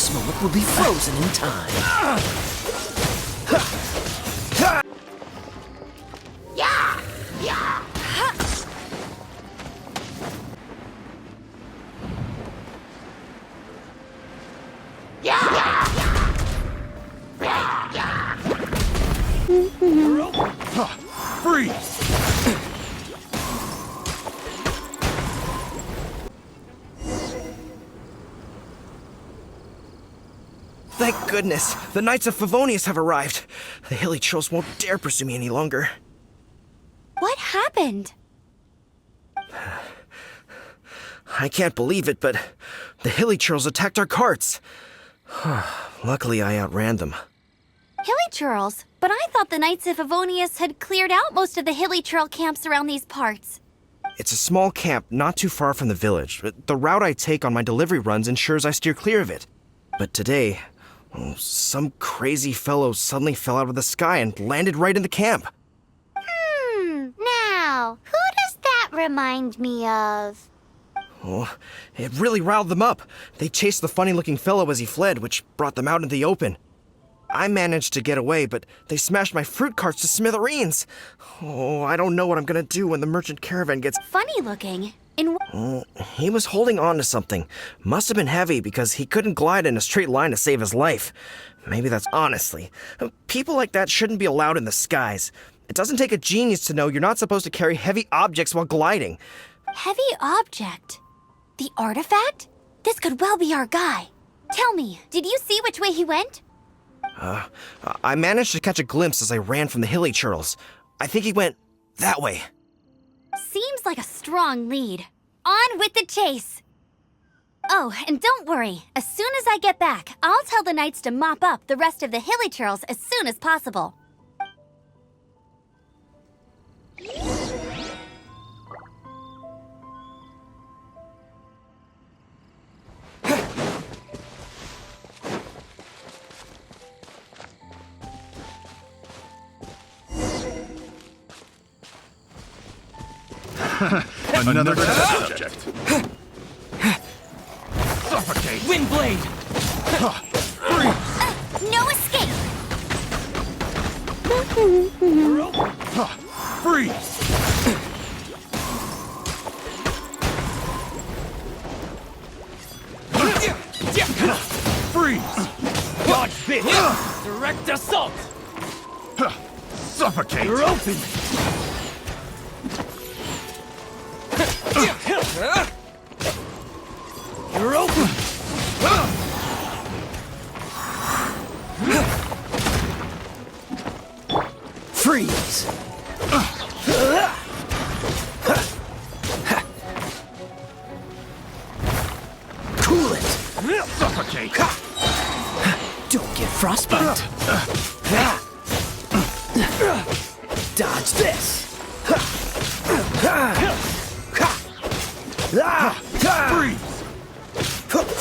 This moment will be frozen in time. Yeah! Yeah! Freeze! Thank goodness, the Knights of Favonius have arrived. The hilly trolls won't dare pursue me any longer. What happened? I can't believe it, but the hilly trolls attacked our carts. Luckily, I outran them. Hilly churls? But I thought the Knights of Favonius had cleared out most of the hilly churl camps around these parts. It's a small camp not too far from the village. The route I take on my delivery runs ensures I steer clear of it. But today, some crazy fellow suddenly fell out of the sky and landed right in the camp. Now, who does that remind me of? Oh, it really riled them up. They chased the funny-looking fellow as he fled, which brought them out into the open. I managed to get away, but they smashed my fruit carts to smithereens. Oh, I don't know what I'm gonna do when the merchant caravan gets... Funny looking. He was holding on to something. Must have been heavy because he couldn't glide in a straight line to save his life. Maybe that's honestly. People like that shouldn't be allowed in the skies. It doesn't take a genius to know you're not supposed to carry heavy objects while gliding. Heavy object? The artifact? This could well be our guy. Tell me, did you see which way he went? I managed to catch a glimpse as I ran from the hilly churls. I think he went that way. Seems like a strong lead. On with the chase! Oh, and don't worry. As soon as I get back, I'll tell the knights to mop up the rest of the hilly churls as soon as possible. Another subject. Suffocate! Windblade! No escape! Freeze! Freeze! Dodge this! Direct assault! Suffocate! You're open! You're open! Freeze! Cool it! Suffocate! Don't get frostbite! Dodge this! Freeze!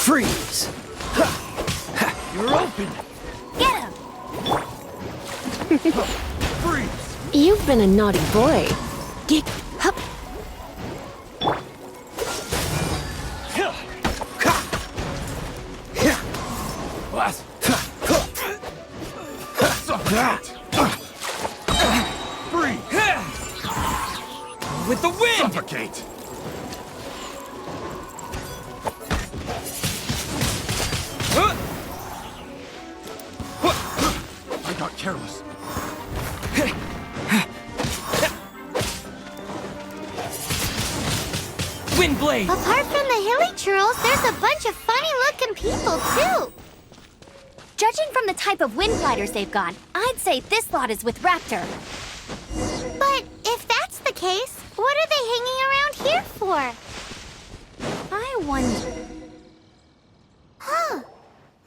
Freeze! You're open! Get him! Freeze! You've been a naughty boy. Get up. What? Suffocate! Freeze! With the wind! Suffocate! I got careless. Windblade! Apart from the hilly churls, there's a bunch of funny-looking people, too. Judging from the type of wind gliders they've got, I'd say this lot is with Raptor. But if that's the case, what are they hanging around here for? I wonder... Huh.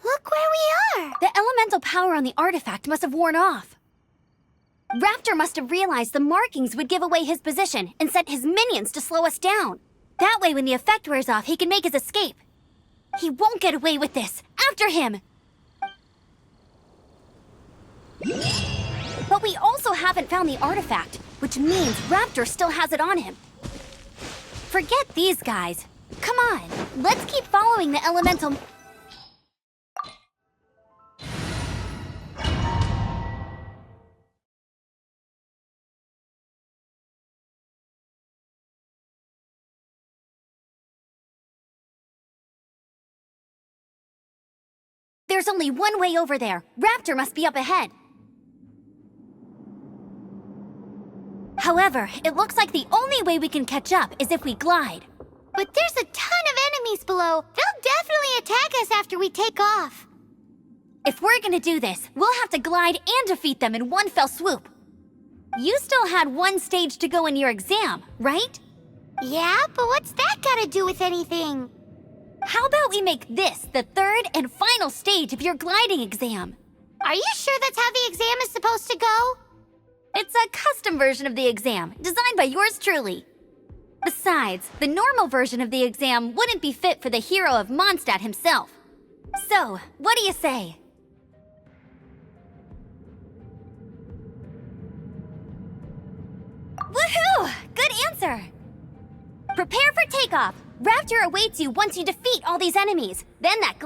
Look where we are. The elemental power on the artifact must have worn off. Raptor must have realized the markings would give away his position and sent his minions to slow us down. That way, when the effect wears off, he can make his escape. He won't get away with this. After him! But we also haven't found the artifact, which means Raptor still has it on him. Forget these guys. Come on, let's keep following the elemental... There's only one way over there. Raptor must be up ahead. However, it looks like the only way we can catch up is if we glide. But there's a ton of enemies below. They'll definitely attack us after we take off. If we're gonna do this, we'll have to glide and defeat them in one fell swoop. You still had one stage to go in your exam, right? Yeah, but what's that gotta do with anything? How about we make this the third and final stage of your gliding exam? Are you sure that's how the exam is supposed to go? It's a custom version of the exam, designed by yours truly. Besides, the normal version of the exam wouldn't be fit for the hero of Mondstadt himself. So, what do you say? Woohoo! Good answer! Prepare for takeoff. Raptor awaits you once you defeat all these enemies. Then that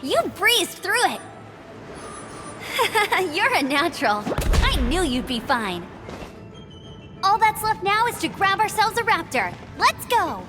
You breezed through it! You're a natural. I knew you'd be fine. All that's left now is to grab ourselves a raptor. Let's go!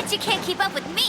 You can't keep up with me!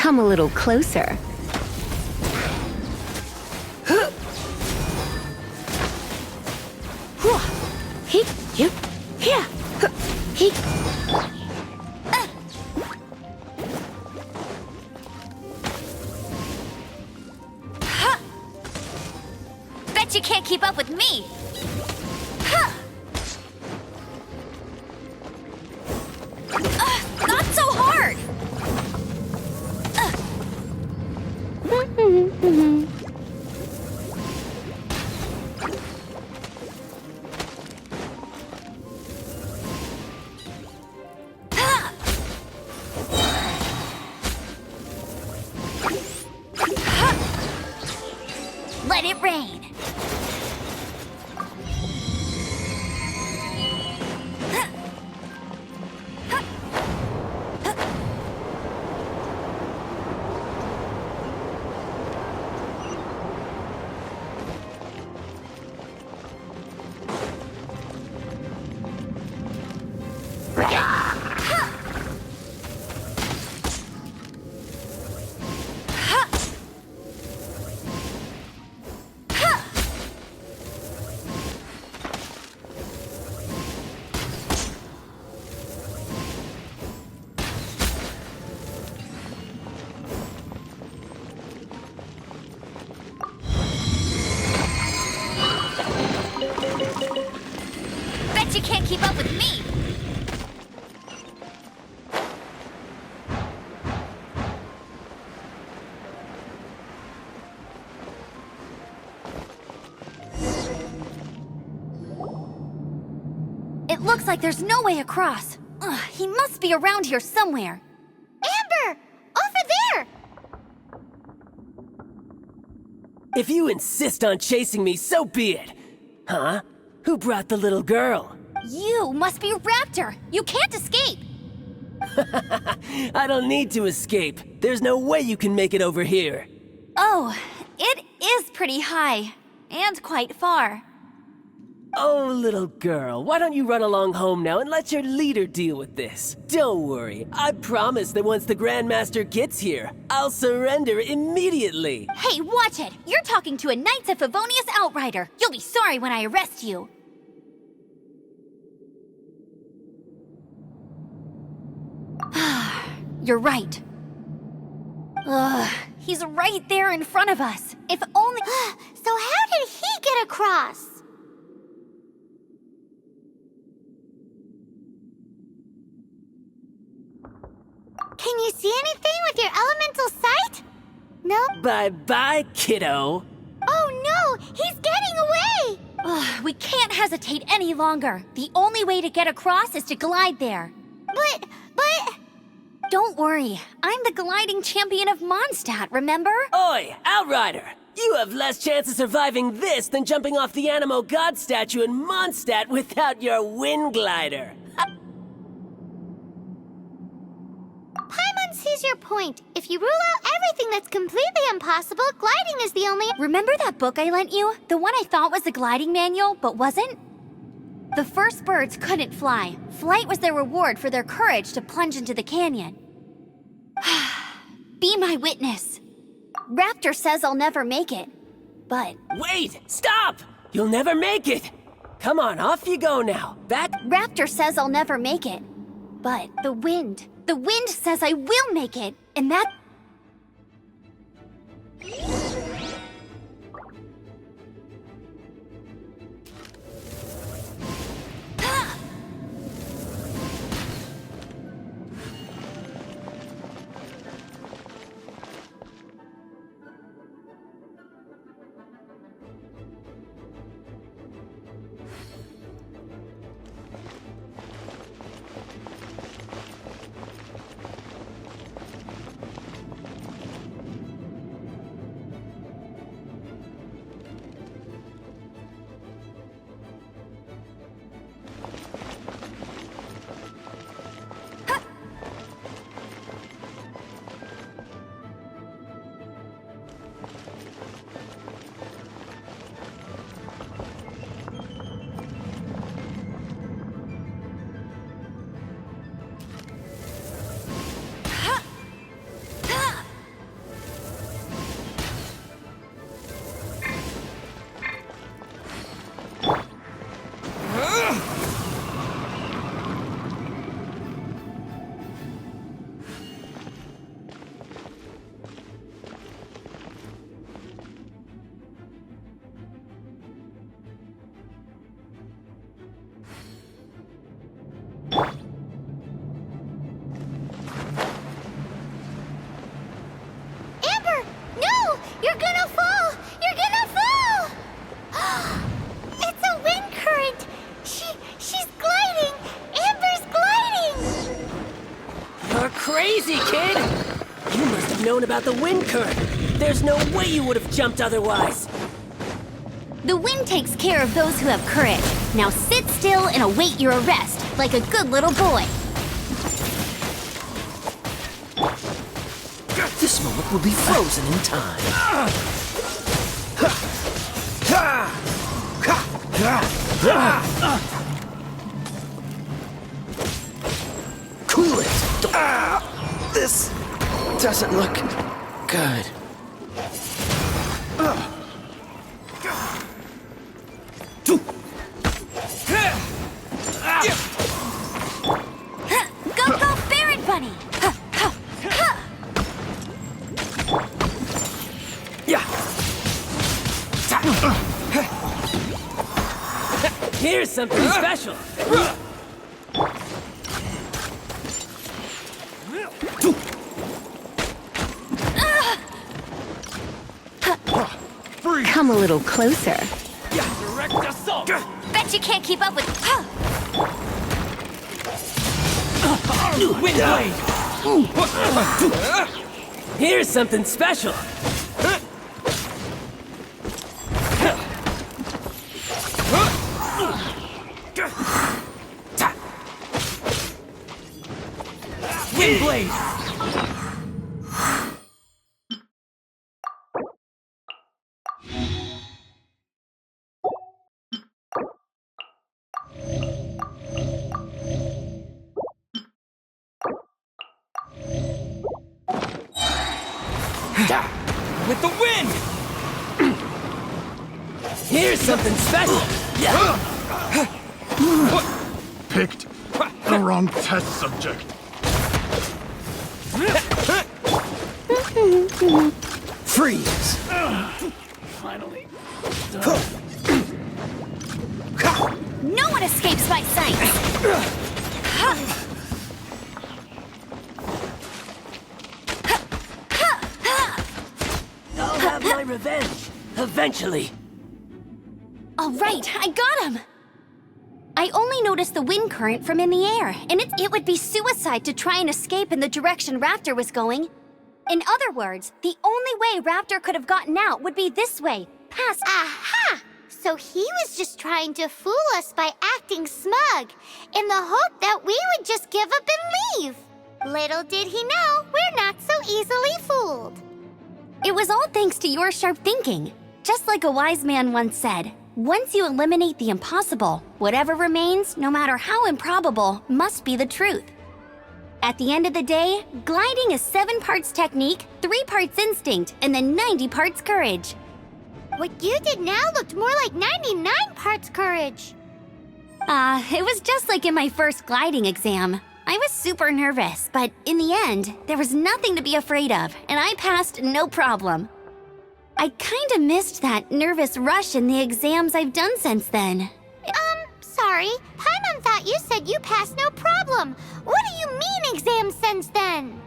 come a little closer. He, you, yeah, he. Bet you can't keep up with me! Huh. Not so hard! Let it rain! Bet you can't keep up with me! It looks like there's no way across. Ugh, he must be around here somewhere. Amber! Over there! If you insist on chasing me, so be it. Huh? Who brought the little girl? You must be Raptor! You can't escape! I don't need to escape. There's no way you can make it over here. Oh, it is pretty high. And quite far. Oh, little girl, why don't you run along home now and let your leader deal with this? Don't worry, I promise that once the Grandmaster gets here, I'll surrender immediately. Hey, watch it! You're talking to a Knights of Favonius outrider! You'll be sorry when I arrest you! You're right. Ugh, he's right there in front of us. If only— So how did he get across? Can you see anything with your elemental sight? No? Bye-bye, kiddo. Oh no! He's getting away! Ugh, we can't hesitate any longer. The only way to get across is to glide there. But... Don't worry, I'm the gliding champion of Mondstadt, remember? Oi, Outrider! You have less chance of surviving this than jumping off the Animo God statue in Mondstadt without your wind glider. Paimon sees your point. If you rule out everything that's completely impossible, gliding is the only... Remember that book I lent you? The one I thought was the gliding manual, but wasn't? The first birds couldn't fly. Flight was their reward for their courage to plunge into the canyon. Be my witness. Raptor says I'll never make it, but... Wait! Stop! You'll never make it! Come on, off you go now. Back... Raptor says I'll never make it, but the wind says I will make it, and that... known about the wind current. There's no way you would have jumped otherwise. The wind takes care of those who have courage. Now sit still and await your arrest, like a good little boy. This moment will be frozen in time. Cool it. This doesn't look good. Go, go, Barret Bunny! Here's something special. Come a little closer. Direct assault! Bet you can't keep up with... Wind blade. Here's something special. Wind blade. With the wind! Here's something special. Picked the wrong test subject. Freeze. Finally. No one escapes my sight! I'll have my revenge. Eventually. All right, I got him! I only noticed the wind current from in the air, and it would be suicide to try and escape in the direction Raptor was going. In other words, the only way Raptor could have gotten out would be this way, past... Aha! So he was just trying to fool us by acting smug, in the hope that we would just give up and leave. Little did he know, we're not so easily fooled. It was all thanks to your sharp thinking. Just like a wise man once said, once you eliminate the impossible, whatever remains, no matter how improbable, must be the truth. At the end of the day, gliding is 7 parts technique, 3 parts instinct, and then 90 parts courage. What you did now looked more like 99 parts courage. It was just like in my first gliding exam. I was super nervous, but in the end, there was nothing to be afraid of, and I passed no problem. I kinda missed that nervous rush in the exams I've done since then. Sorry. Paimon thought you said you passed no problem. What do you mean exam since then?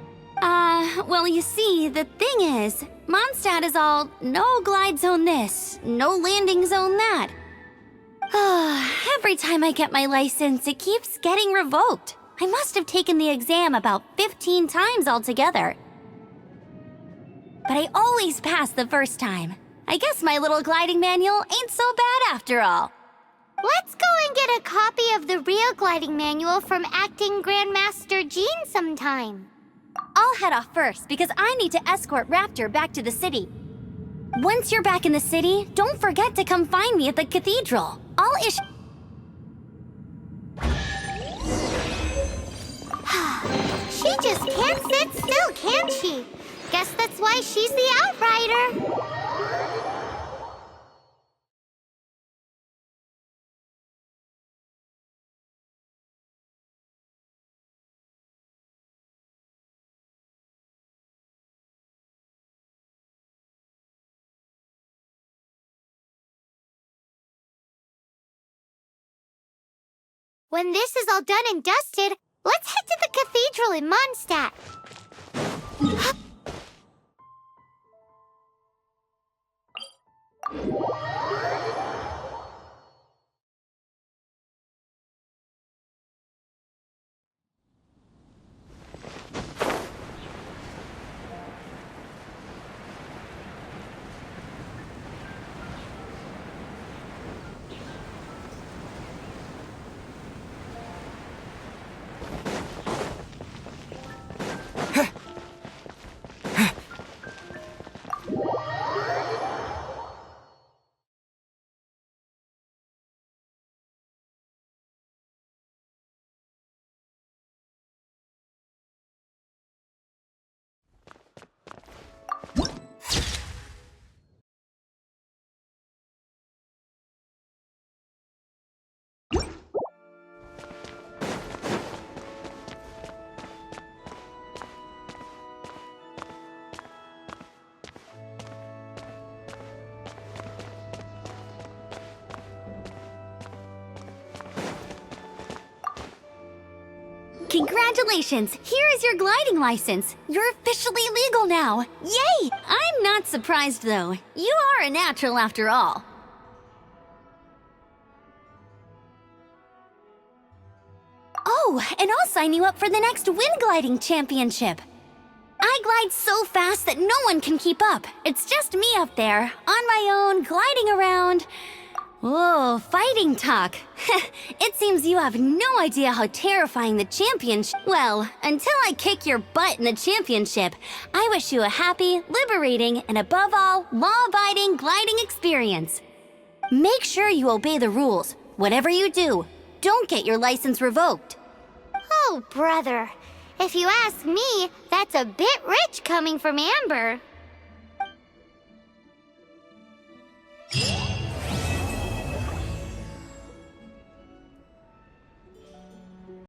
Well, you see, the thing is, Mondstadt is all no glide zone this, no landing zone that. Every time I get my license, it keeps getting revoked. I must have taken the exam about 15 times altogether. But I always pass the first time. I guess my little gliding manual ain't so bad after all. Let's go and get a copy of the real gliding manual from Acting Grandmaster Jean sometime. I'll head off first because I need to escort Raptor back to the city. Once you're back in the city, don't forget to come find me at the cathedral. She just can't sit still, can she? Guess that's why she's the Outrider. When this is all done and dusted, let's head to the cathedral in Mondstadt. Congratulations! Here is your gliding license. You're officially legal now. Yay! I'm not surprised, though. You are a natural after all. Oh, and I'll sign you up for the next wind gliding championship. I glide so fast that no one can keep up. It's just me up there, on my own, gliding around. Whoa, fighting talk. It seems you have no idea how terrifying the championship. Well, until I kick your butt in the championship, I wish you a happy, liberating, and above all, law-abiding gliding experience. Make sure you obey the rules. Whatever you do, don't get your license revoked. Oh, brother. If you ask me, that's a bit rich coming from Amber.